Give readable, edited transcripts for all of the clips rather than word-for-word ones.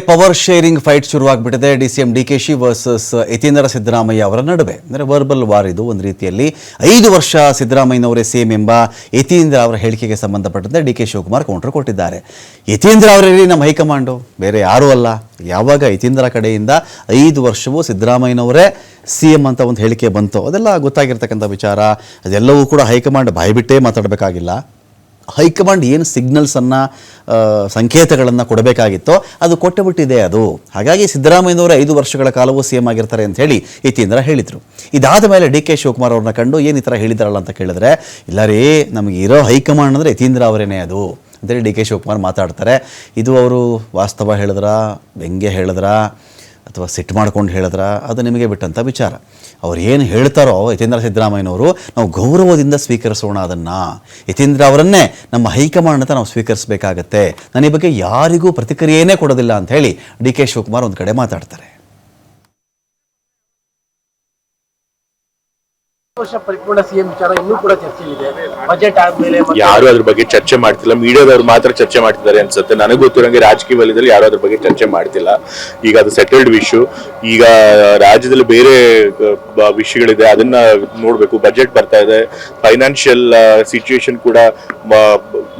Power sharing fight ಶುರುವಾಗ್ಬಿಟ್ಟಿದೆ. DCM DKShi versus Yathindra Siddaramaiah ಅವರ ನಡುವೆ. ಅಂದರೆ ವರ್ಬಲ್ ವಾರ್ ಇದು ಒಂದು ರೀತಿಯಲ್ಲಿ. 5 ವರ್ಷ ಸಿದ್ದರಾಮಯ್ಯನವರೇ ಸೇಮ್ ಎಂಬ ಯತೀಂದ್ರ ಅವರ ಹೇಳಿಕೆಗೆ ಸಂಬಂಧಪಟ್ಟಂತೆ ಡಿ ಕೆ ಶಿವಕುಮಾರ್ ಕೌಂಟರ್ ಕೊಟ್ಟಿದ್ದಾರೆ. ಯತೀಂದ್ರ ಅವರಲ್ಲಿ ನಮ್ಮ ಹೈಕಮಾಂಡು, ಬೇರೆ ಯಾರೂ ಅಲ್ಲ. ಯಾವಾಗ ಯತೀಂದ್ರ ಕಡೆಯಿಂದ 5 ವರ್ಷವೂ ಸಿದ್ದರಾಮಯ್ಯನವರೇ CM ಅಂತ ಒಂದು ಹೇಳಿಕೆ ಬಂತು, ಅದೆಲ್ಲ ಗೊತ್ತಾಗಿರ್ತಕ್ಕಂಥ ವಿಚಾರ. ಅದೆಲ್ಲವೂ ಕೂಡ ಹೈಕಮಾಂಡ್ ಬಾಯ್ಬಿಟ್ಟೇ ಮಾತಾಡಬೇಕಾಗಿಲ್ಲ. ಹೈಕಮಾಂಡ್ ಏನು ಸಿಗ್ನಲ್ಸನ್ನು ಸಂಕೇತಗಳನ್ನು ಕೊಡಬೇಕಾಗಿತ್ತೋ ಅದು ಕೊಟ್ಟುಬಿಟ್ಟಿದೆ ಅದು. ಹಾಗಾಗಿ ಸಿದ್ದರಾಮಯ್ಯನವರ 5 ವರ್ಷಗಳ ಕಾಲವೂ CM ಆಗಿರ್ತಾರೆ ಅಂತ ಹೇಳಿ ಯತೀಂದ್ರ ಹೇಳಿದರು. ಇದಾದ ಮೇಲೆ ಡಿ ಕೆ ಶಿವಕುಮಾರ್ ಅವ್ರನ್ನ ಕಂಡು ಏನು ಈ ಥರ ಹೇಳಿದಾರಲ್ಲ ಅಂತ ಕೇಳಿದ್ರೆ, ಇಲ್ಲ ರೀ, ನಮಗೆ ಇರೋ ಹೈಕಮಾಂಡ್ ಅಂದರೆ ಯತೀಂದ್ರ ಅವರೇನೆ ಅದು ಅಂತೇಳಿ ಡಿ ಕೆ ಶಿವಕುಮಾರ್ ಮಾತಾಡ್ತಾರೆ. ಇದು ಅವರು ವಾಸ್ತವ ಹೇಳಿದ್ರಾ, ವ್ಯಂಗ್ಯ ಹೇಳಿದ್ರಾ, ಅಥವಾ ಸಿಟ್ಟು ಮಾಡ್ಕೊಂಡು ಹೇಳಿದ್ರ, ಅದು ನಿಮಗೆ ಬಿಟ್ಟಂಥ ವಿಚಾರ. ಅವ್ರು ಏನು ಹೇಳ್ತಾರೋ ಯತೀಂದ್ರ ಸಿದ್ದರಾಮಯ್ಯನವರು, ನಾವು ಗೌರವದಿಂದ ಸ್ವೀಕರಿಸೋಣ ಅದನ್ನು. ಯತೀಂದ್ರ ಅವರನ್ನೇ ನಮ್ಮ ಹೈಕಮಾಂಡ್ ಅಂತ ನಾವು ಸ್ವೀಕರಿಸಬೇಕಾಗತ್ತೆ. ನಾನು ಈ ಬಗ್ಗೆ ಯಾರಿಗೂ ಪ್ರತಿಕ್ರಿಯೆಯೇ ಕೊಡೋದಿಲ್ಲ ಅಂತ ಹೇಳಿ ಡಿ ಕೆ ಶಿವಕುಮಾರ್ ಒಂದು ಕಡೆ ಮಾತಾಡ್ತಾರೆ. ಪರಿಪೂರ್ಣ CM ವಿಚಾರ ಇನ್ನೂ ಕೂಡ ಚರ್ಚೆಯಿದೆ. ಬಜೆಟ್ ಆದ್ಮೇಲೆ ಯಾರು ಅದ್ರ ಬಗ್ಗೆ ಚರ್ಚೆ ಮಾಡ್ತಿಲ್ಲ. ಮೀಡಿಯಾದವ್ರು ಮಾತ್ರ ಚರ್ಚೆ ಮಾಡ್ತಿದ್ದಾರೆ ಅನ್ಸುತ್ತೆ. ನನಗೆ ಗೊತ್ತಿರೋಂಗೆ ರಾಜಕೀಯ ವಲಯದಲ್ಲಿ ಯಾರು ಅದ್ರ ಬಗ್ಗೆ ಚರ್ಚೆ ಮಾಡ್ತಿಲ್ಲ. ಈಗ ಅದು ಸೆಟಲ್ಡ್ ಇಶ್ಯೂ. ಈಗ ರಾಜ್ಯದಲ್ಲಿ ಬೇರೆ ವಿಷಯಗಳಿದೆ, ಅದನ್ನ ನೋಡ್ಬೇಕು. ಬಜೆಟ್ ಬರ್ತಾ ಇದೆ, ಫೈನಾನ್ಷಿಯಲ್ ಸಿಚುಯೇಷನ್ ಕೂಡ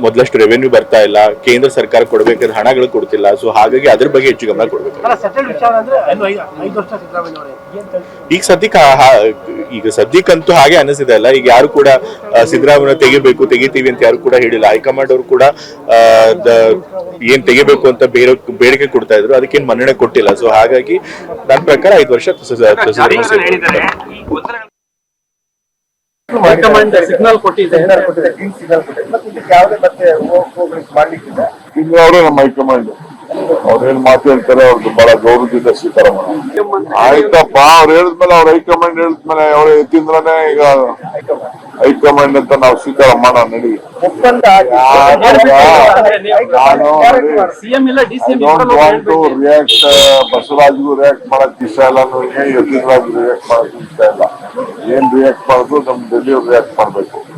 ಮೊದಲಷ್ಟು ರೆವೆನ್ಯೂ ಬರ್ತಾ ಇಲ್ಲ, ಕೇಂದ್ರ ಸರ್ಕಾರ ಕೊಡಬೇಕಾದ ಹಣಗಳು ಕೊಡ್ತಿಲ್ಲ. ಸೊ ಹಾಗಾಗಿ ಅದ್ರ ಬಗ್ಗೆ ಹೆಚ್ಚು ಗಮನ ಕೊಡ್ಬೇಕು. ಈಗ ಸದ್ಯಕ್ಕಂತೂ ಹಾಗೆ ಅನಿಸಿದೆ ಅಲ್ಲ. ಈಗ ಯಾರು ಕೂಡ ಸಿದ್ದರಾಮಯ್ಯ ತೆಗಿತೀವಿ ಅಂತ ಯಾರು ಕೂಡ ಹೇಳಿಲ್ಲ. ಹೈಕಮಾಂಡ್ ಅವರು ಕೂಡ ಏನ್ ತೆಗಿಬೇಕು ಅಂತ ಬೇಡಿಕೆ ಕೊಡ್ತಾ ಇದ್ರು, ಅದಕ್ಕೇನ್ ಮನ್ನಣೆ ಕೊಟ್ಟಿಲ್ಲ. ಸೊ ಹಾಗಾಗಿ ನನ್ನ ಪ್ರಕಾರ 5 ವರ್ಷ ಸಿಗ್ನಲ್ ಕೊಟ್ಟಿದೆ. ಅವರೇ ನಮ್ಮ ಹೈಕಮಾಂಡ್. ಅವ್ರೇನ್ ಮಾತು ಹೇಳ್ತಾರೆ ಅವ್ರದ್ದು ಬಹಳ ಗೌರವದಿಂದ ಸ್ವೀಕಾರ ಮಾಡೋಣ. ಆಯ್ತಪ್ಪ, ಅವ್ರು ಹೇಳಿದ್ಮೇಲೆ ಅವ್ರ ಹೈಕಮಾಂಡ್ ಹೇಳಿದ್ಮೇಲೆ ಅವ್ರ ಯತೀಂದ್ರನೇ ಈಗ ಹೈಕಮಾಂಡ್ ಅಂತ ನಾವು ಸ್ವೀಕಾರ ಮಾಡೋಣ. ನಡಿ, ರಿಯಾಕ್ಟ್ ಬಸವರಾಜ್ಗೂ ರಿಯಾಕ್ಟ್ ಮಾಡಕ್ ಇಷ್ಟ ಇಲ್ಲ, ಯತೀಂದ್ರಾಗೂ ರಿಯಾಕ್ಟ್ ಮಾಡಕ್ ಇಷ್ಟ ಇಲ್ಲ. ಏನ್ ರಿಯಾಕ್ಟ್ ಮಾಡೋದು ನಮ್ ಡೆಲ್ಲಿ ರಿಯಾಕ್ಟ್ ಮಾಡ್ಬೇಕು.